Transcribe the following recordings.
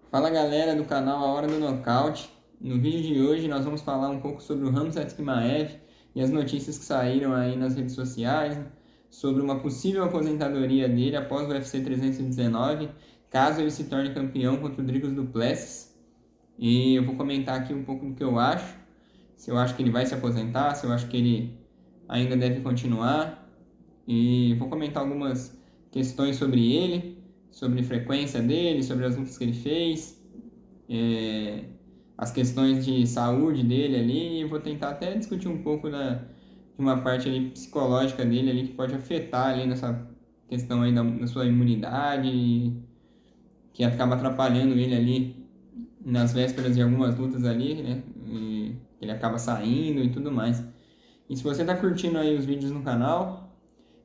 Fala galera do canal A Hora do Nocaute. No vídeo de hoje nós vamos falar um pouco sobre o Khamzat Chimaev e as notícias que saíram aí nas redes sociais, né, sobre uma possível aposentadoria dele após o UFC 319, caso ele se torne campeão contra o Dricus du Plessis. E eu vou comentar aqui um pouco do que eu acho, se eu acho que ele vai se aposentar, se eu acho que ele ainda deve continuar. E vou comentar algumas questões sobre ele, sobre a frequência dele, sobre as lutas que ele fez, é, as questões de saúde dele ali, e vou tentar até discutir um pouco de uma parte ali psicológica dele ali que pode afetar ali nessa questão aí da sua imunidade, que acaba atrapalhando ele ali nas vésperas de algumas lutas ali, né? E ele acaba saindo e tudo mais. E se você está curtindo aí os vídeos no canal,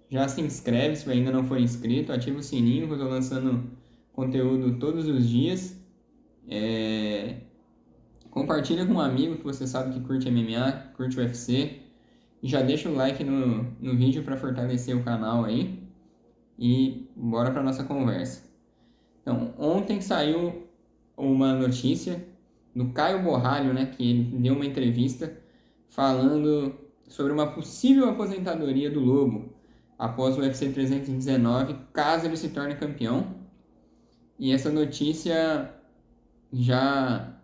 já se inscreve se ainda não for inscrito, ativa o sininho que eu estou lançando conteúdo todos os dias. Compartilha com um amigo que você sabe que curte MMA, curte UFC. E já deixa o like no vídeo para fortalecer o canal aí. E bora para nossa conversa. Então, ontem saiu uma notícia do Caio Borralho, né, que ele deu uma entrevista falando sobre uma possível aposentadoria do Lobo após o UFC 319, caso ele se torne campeão. E essa notícia já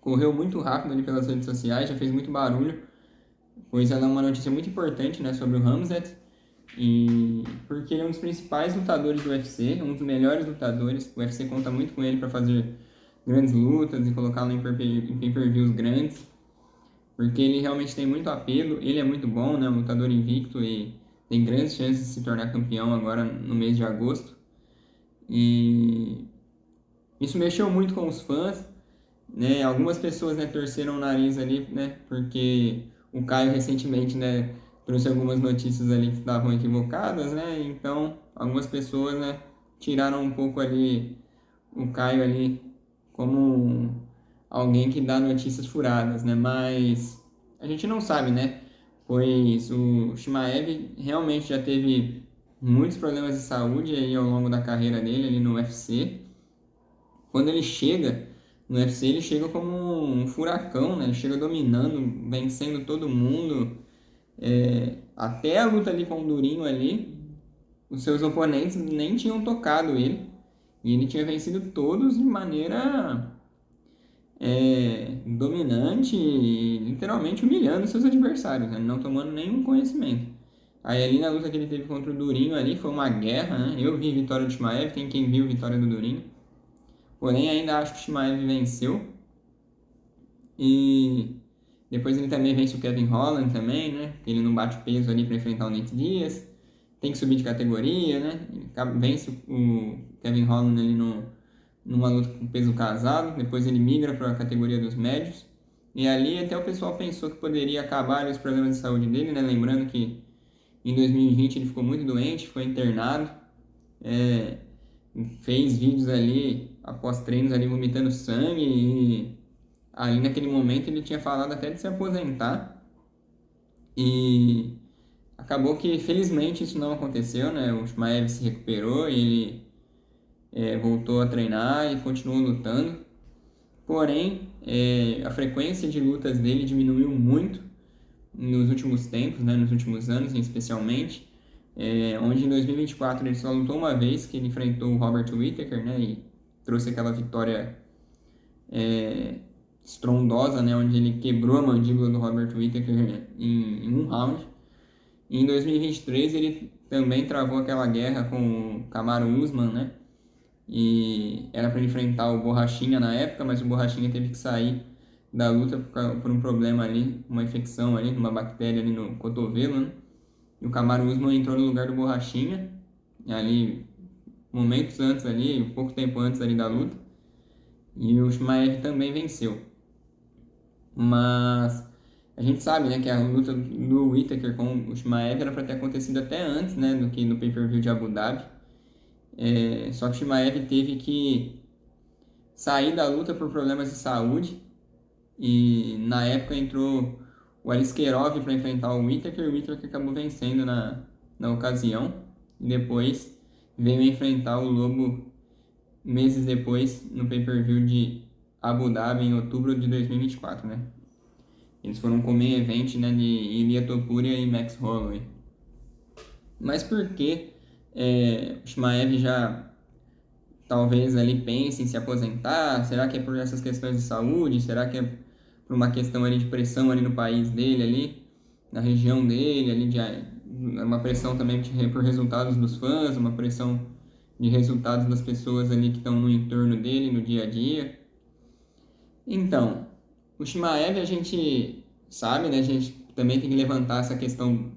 correu muito rápido ali pelas redes sociais, já fez muito barulho, pois ela é uma notícia muito importante, né, sobre o Khamzat, e porque ele é um dos principais lutadores do UFC, um dos melhores lutadores. O UFC conta muito com ele para fazer grandes lutas e colocá-lo em pay-per-views grandes, porque ele realmente tem muito apelo. Ele é muito bom, né, um lutador invicto e tem grandes chances de se tornar campeão agora no mês de agosto. E isso mexeu muito com os fãs, né? Algumas pessoas, né, torceram o nariz ali, né, porque o Caio recentemente, né, trouxe algumas notícias ali que estavam equivocadas, né? Então, algumas pessoas, né, tiraram um pouco ali o Caio ali como alguém que dá notícias furadas, né? Mas a gente não sabe, né? Pois o Chimaev realmente já teve muitos problemas de saúde aí ao longo da carreira dele ali no UFC. Quando ele chega no UFC, ele chega como um furacão, né? Ele chega dominando, vencendo todo mundo. Até a luta ali com o Durinho ali, os seus oponentes nem tinham tocado ele. E ele tinha vencido todos de maneira dominante e literalmente humilhando seus adversários, né? Não tomando nenhum conhecimento. Aí ali na luta que ele teve contra o Durinho ali, foi uma guerra, né? Eu vi vitória do Shimaev, tem quem viu vitória do Durinho. Porém, ainda acho que o Shimaev venceu. E depois ele também vence o Kevin Holland também, né? Ele não bate peso ali para enfrentar o Nate Diaz. Tem que subir de categoria, né? Ele vence o Kevin Holland ali numa luta com peso casado. Depois ele migra para a categoria dos médios. E ali até o pessoal pensou que poderia acabar os problemas de saúde dele, né? Lembrando que em 2020 ele ficou muito doente, ficou internado. Fez vídeos ali após treinos ali vomitando sangue e ali naquele momento ele tinha falado até de se aposentar e acabou que felizmente isso não aconteceu, né? O Shimaev se recuperou e ele voltou a treinar e continuou lutando. Porém, a frequência de lutas dele diminuiu muito nos últimos tempos, né? Nos últimos anos especialmente. Onde em 2024 ele só lutou uma vez, que ele enfrentou o Robert Whittaker, né, e trouxe aquela vitória estrondosa, né, onde ele quebrou a mandíbula do Robert Whittaker em um round. E em 2023 ele também travou aquela guerra com o Kamaru Usman, né, e era para enfrentar o Borrachinha na época, mas o Borrachinha teve que sair da luta por um problema ali, uma infecção ali, uma bactéria ali no cotovelo, né. E o Kamaru Usman entrou no lugar do Borrachinha, ali, momentos antes ali, pouco tempo antes ali da luta. E o Shimaev também venceu. Mas a gente sabe, né, que a luta do Whittaker com o Shimaev era para ter acontecido até antes, né, do que no pay-per-view de Abu Dhabi. Só que o Shimaev teve que sair da luta por problemas de saúde. E na época entrou o Aliskerov para enfrentar o Whittaker acabou vencendo na ocasião. E depois veio enfrentar o Lobo meses depois no pay-per-view de Abu Dhabi em outubro de 2024, né? Eles foram com o main event, né, de Ilia Topuria e Max Holloway. Mas por que o Chimaev já talvez ali pense em se aposentar? Será que é por essas questões de saúde? Será que é por uma questão ali de pressão ali no país dele, ali, na região dele, ali uma pressão também por resultados dos fãs, uma pressão de resultados das pessoas ali que estão no entorno dele, no dia a dia? Então, o Chimaev a gente sabe, né? A gente também tem que levantar essa questão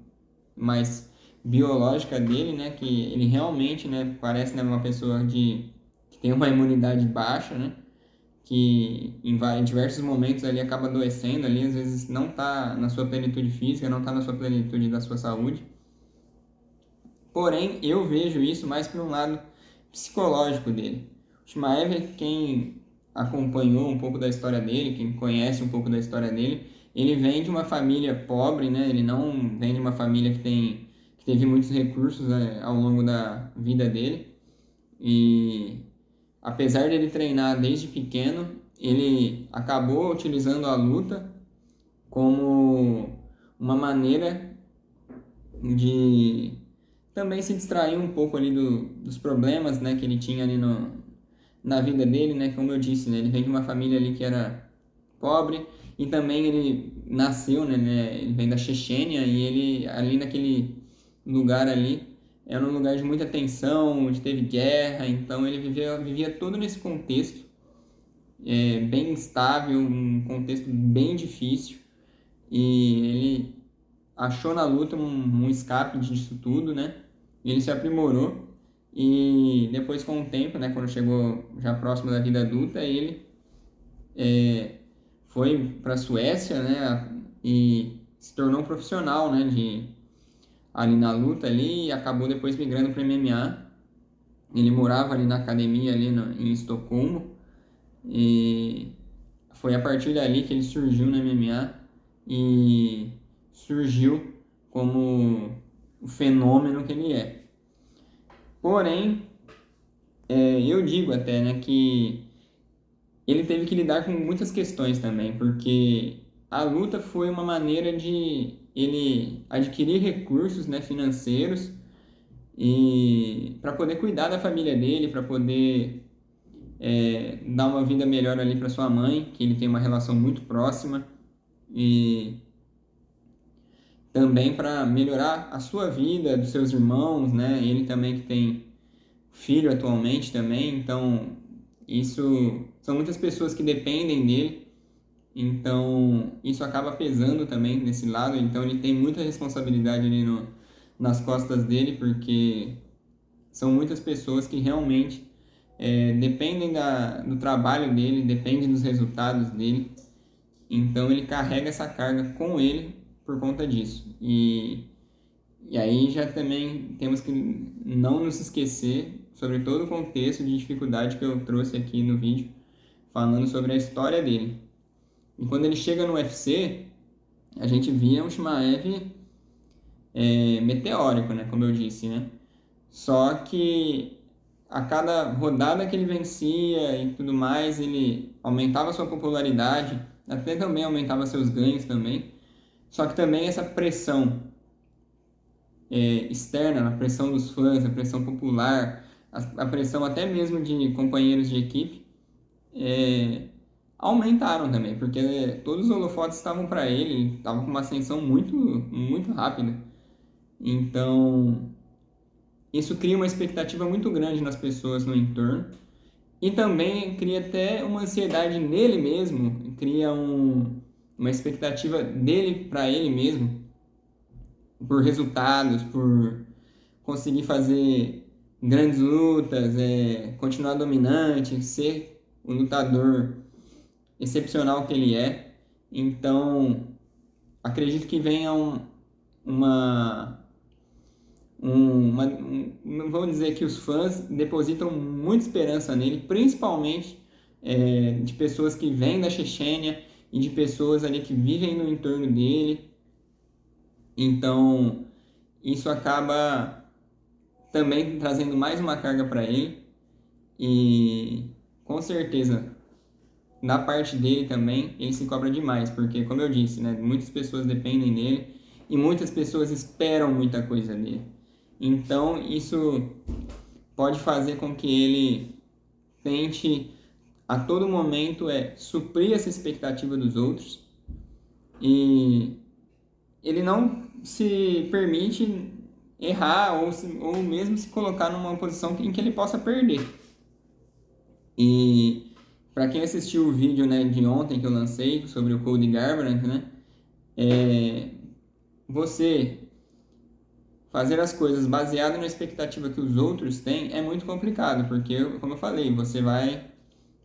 mais biológica dele, né? Que ele realmente, né, parece, né, uma pessoa que tem uma imunidade baixa, né? Que em diversos momentos ali acaba adoecendo ali, às vezes não está na sua plenitude física, não está na sua plenitude da sua saúde. Porém, eu vejo isso mais por um lado psicológico dele. O Shimaev, quem acompanhou um pouco da história dele, quem conhece um pouco da história dele, ele vem de uma família pobre, né? Ele não vem de uma família que teve muitos recursos, né, ao longo da vida dele. E apesar de ele treinar desde pequeno, ele acabou utilizando a luta como uma maneira de também se distrair um pouco ali dos problemas, né, que ele tinha ali na vida dele, né, como eu disse, né, ele vem de uma família ali que era pobre e também ele nasceu, né, ele vem da Chechênia e ele ali naquele lugar ali era um lugar de muita tensão, onde teve guerra, então ele vivia todo nesse contexto bem instável, um contexto bem difícil e ele achou na luta um escape disso tudo, né? E ele se aprimorou e depois com o tempo, né, quando chegou já próximo da vida adulta, ele foi para a Suécia, né, e se tornou um profissional, né, ali na luta ali e acabou depois migrando para MMA. Ele morava ali na academia ali em Estocolmo e foi a partir dali que ele surgiu no MMA e surgiu como o fenômeno que ele é. Porém, eu digo até, né, que ele teve que lidar com muitas questões também, porque a luta foi uma maneira de ele adquirir recursos, né, financeiros e para poder cuidar da família dele, para poder dar uma vida melhor ali para sua mãe, que ele tem uma relação muito próxima, e também para melhorar a sua vida, dos seus irmãos, né? Ele também que tem filho atualmente também, então isso são muitas pessoas que dependem dele, então isso acaba pesando também nesse lado, então ele tem muita responsabilidade ali nas costas dele, porque são muitas pessoas que realmente dependem do trabalho dele, dependem dos resultados dele, então ele carrega essa carga com ele por conta disso. E aí já também temos que não nos esquecer sobre todo o contexto de dificuldade que eu trouxe aqui no vídeo, falando sobre a história dele. E quando ele chega no UFC, a gente via um Chimaev meteórico, né, como eu disse, né? Só que a cada rodada que ele vencia e tudo mais, ele aumentava sua popularidade, até também aumentava seus ganhos também. Só que também essa pressão externa, a pressão dos fãs, a pressão popular, a pressão até mesmo de companheiros de equipe, aumentaram também, porque todos os holofotes estavam para ele estava com uma ascensão muito, muito rápida. Então, isso cria uma expectativa muito grande nas pessoas no entorno e também cria até uma ansiedade nele mesmo, cria uma expectativa dele para ele mesmo, por resultados, por conseguir fazer grandes lutas, continuar dominante, ser o lutador excepcional que ele é. Então, acredito que venha vamos dizer que os fãs depositam muita esperança nele, principalmente de pessoas que vêm da Chechênia e de pessoas ali que vivem no entorno dele. Então, isso acaba também trazendo mais uma carga para ele. E com certeza, na parte dele também, ele se cobra demais, porque, como eu disse, né, muitas pessoas dependem dele e muitas pessoas esperam muita coisa dele. Então, isso pode fazer com que ele tente a todo momento suprir essa expectativa dos outros e ele não se permite errar ou mesmo se colocar numa posição em que ele possa perder. E para quem assistiu o vídeo, né, de ontem que eu lancei sobre o Cody Garbrandt, né, você fazer as coisas baseado na expectativa que os outros têm é muito complicado, porque, como eu falei, você vai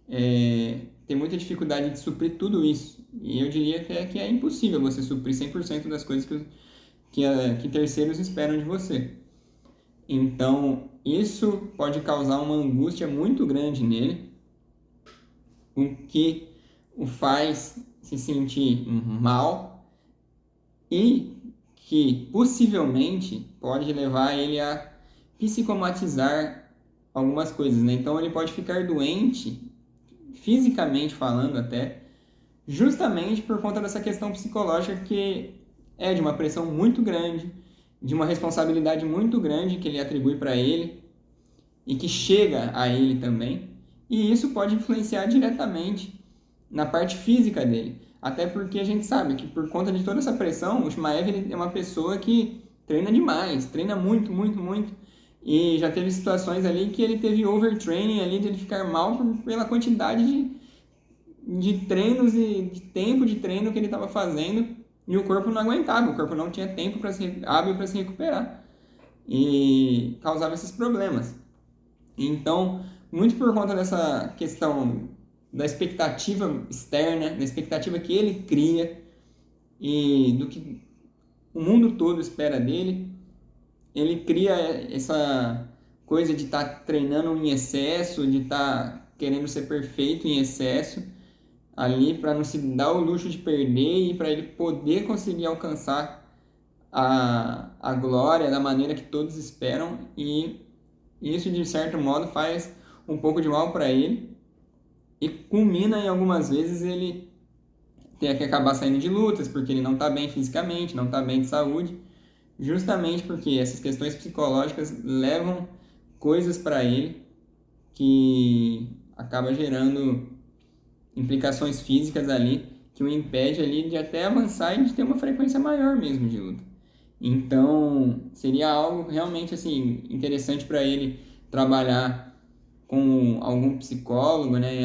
ter muita dificuldade de suprir tudo isso. E eu diria que é impossível você suprir 100% das coisas que terceiros esperam de você. Então, isso pode causar uma angústia muito grande nele, o que o faz se sentir mal e que possivelmente pode levar ele a psicomatizar algumas coisas, né? Então ele pode ficar doente, fisicamente falando até, justamente por conta dessa questão psicológica que é de uma pressão muito grande, de uma responsabilidade muito grande que ele atribui para ele e que chega a ele também. E isso pode influenciar diretamente na parte física dele. Até porque a gente sabe que por conta de toda essa pressão, o Chimaev ele é uma pessoa que treina demais, treina muito, muito, muito. E já teve situações ali que ele teve overtraining ali, de ele ficar mal pela quantidade de treinos e de tempo de treino que ele estava fazendo e o corpo não aguentava, o corpo não tinha tempo hábil para se recuperar e causava esses problemas. Então, muito por conta dessa questão da expectativa externa, da expectativa que ele cria e do que o mundo todo espera dele, ele cria essa coisa de estar treinando em excesso, de estar querendo ser perfeito em excesso, ali para não se dar o luxo de perder e para ele poder conseguir alcançar a glória da maneira que todos esperam, e isso de certo modo faz um pouco de mal para ele e culmina em algumas vezes ele ter que acabar saindo de lutas porque ele não está bem fisicamente, não está bem de saúde, justamente porque essas questões psicológicas levam coisas para ele que acaba gerando implicações físicas ali que o impede ali de até avançar e de ter uma frequência maior mesmo de luta. Então, seria algo realmente assim interessante para ele trabalhar com algum psicólogo, né,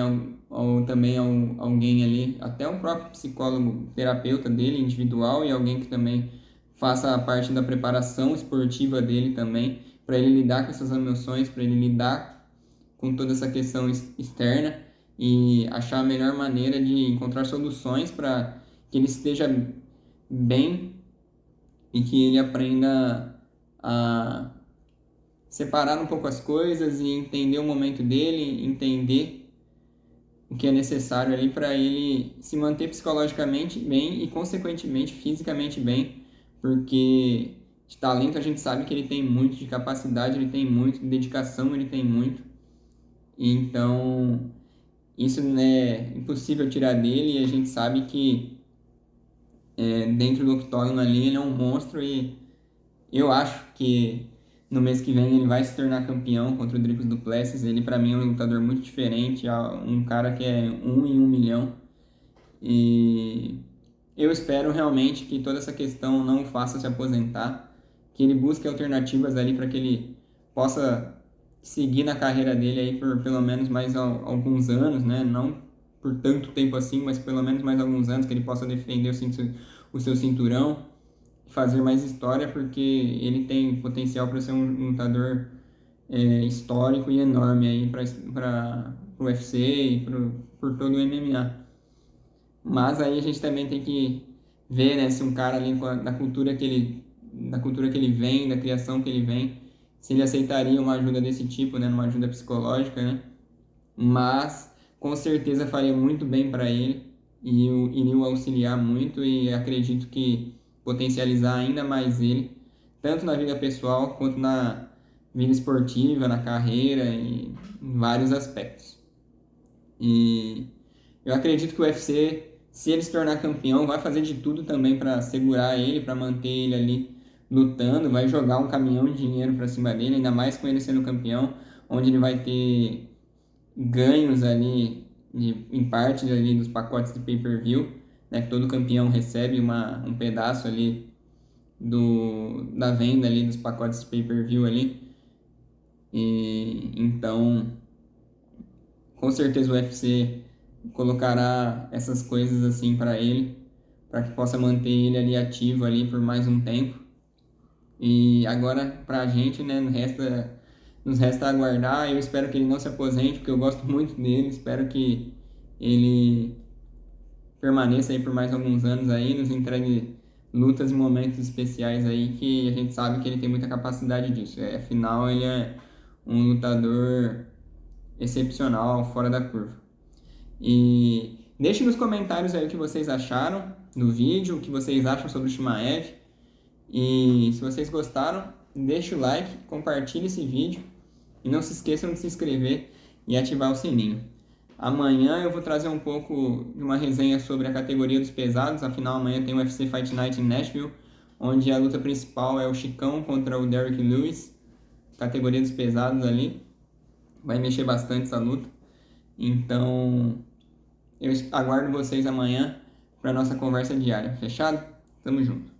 ou também alguém ali, até um próprio psicólogo terapeuta dele individual e alguém que também faça a parte da preparação esportiva dele também, para ele lidar com essas emoções, para ele lidar com toda essa questão externa e achar a melhor maneira de encontrar soluções para que ele esteja bem e que ele aprenda a separar um pouco as coisas e entender o momento dele, entender o que é necessário ali para ele se manter psicologicamente bem e, consequentemente, fisicamente bem, porque de talento a gente sabe que ele tem muito, de capacidade ele tem muito, de dedicação ele tem muito, então isso é impossível tirar dele e a gente sabe que dentro do octógono ali ele é um monstro e eu acho que no mês que vem ele vai se tornar campeão contra o Dricus du Plessis. Ele para mim é um lutador muito diferente, um cara que é 1 em 1 milhão. E eu espero realmente que toda essa questão não o faça se aposentar, que ele busque alternativas ali para que ele possa seguir na carreira dele aí por pelo menos mais alguns anos, né? Não por tanto tempo assim, mas pelo menos mais alguns anos, que ele possa defender o seu cinturão, fazer mais história, porque ele tem potencial para ser um lutador histórico e enorme aí para o UFC e por todo o MMA. Mas aí a gente também tem que ver, né, se um cara ali da cultura que ele vem, da criação que ele vem, se ele aceitaria uma ajuda desse tipo, né, uma ajuda psicológica, né? Mas com certeza faria muito bem para ele e iria o auxiliar muito, e acredito que potencializar ainda mais ele, tanto na vida pessoal quanto vida esportiva, na carreira e em vários aspectos. E eu acredito que o UFC, se ele se tornar campeão, vai fazer de tudo também para segurar ele, para manter ele ali lutando, vai jogar um caminhão de dinheiro para cima dele, ainda mais com ele sendo campeão, onde ele vai ter ganhos ali em parte ali dos pacotes de pay-per-view, né, que todo campeão recebe um pedaço ali da venda ali dos pacotes de pay-per-view ali. E então, com certeza o UFC colocará essas coisas assim para ele, para que possa manter ele ali ativo ali por mais um tempo. E agora pra gente, né, nos resta aguardar. Eu espero que ele não se aposente, porque eu gosto muito dele. Espero que ele permaneça aí por mais alguns anos aí, nos entregue lutas e momentos especiais aí, que a gente sabe que ele tem muita capacidade disso. Afinal, ele é um lutador excepcional, fora da curva. E deixe nos comentários aí o que vocês acharam do vídeo, o que vocês acham sobre o Chimaev. E se vocês gostaram, deixe o like, compartilhe esse vídeo e não se esqueçam de se inscrever e ativar o sininho. Amanhã eu vou trazer um pouco de uma resenha sobre a categoria dos pesados, afinal amanhã tem o UFC Fight Night em Nashville, onde a luta principal é o Chicão contra o Derrick Lewis, categoria dos pesados ali, vai mexer bastante essa luta, então eu aguardo vocês amanhã para nossa conversa diária, fechado? Tamo junto!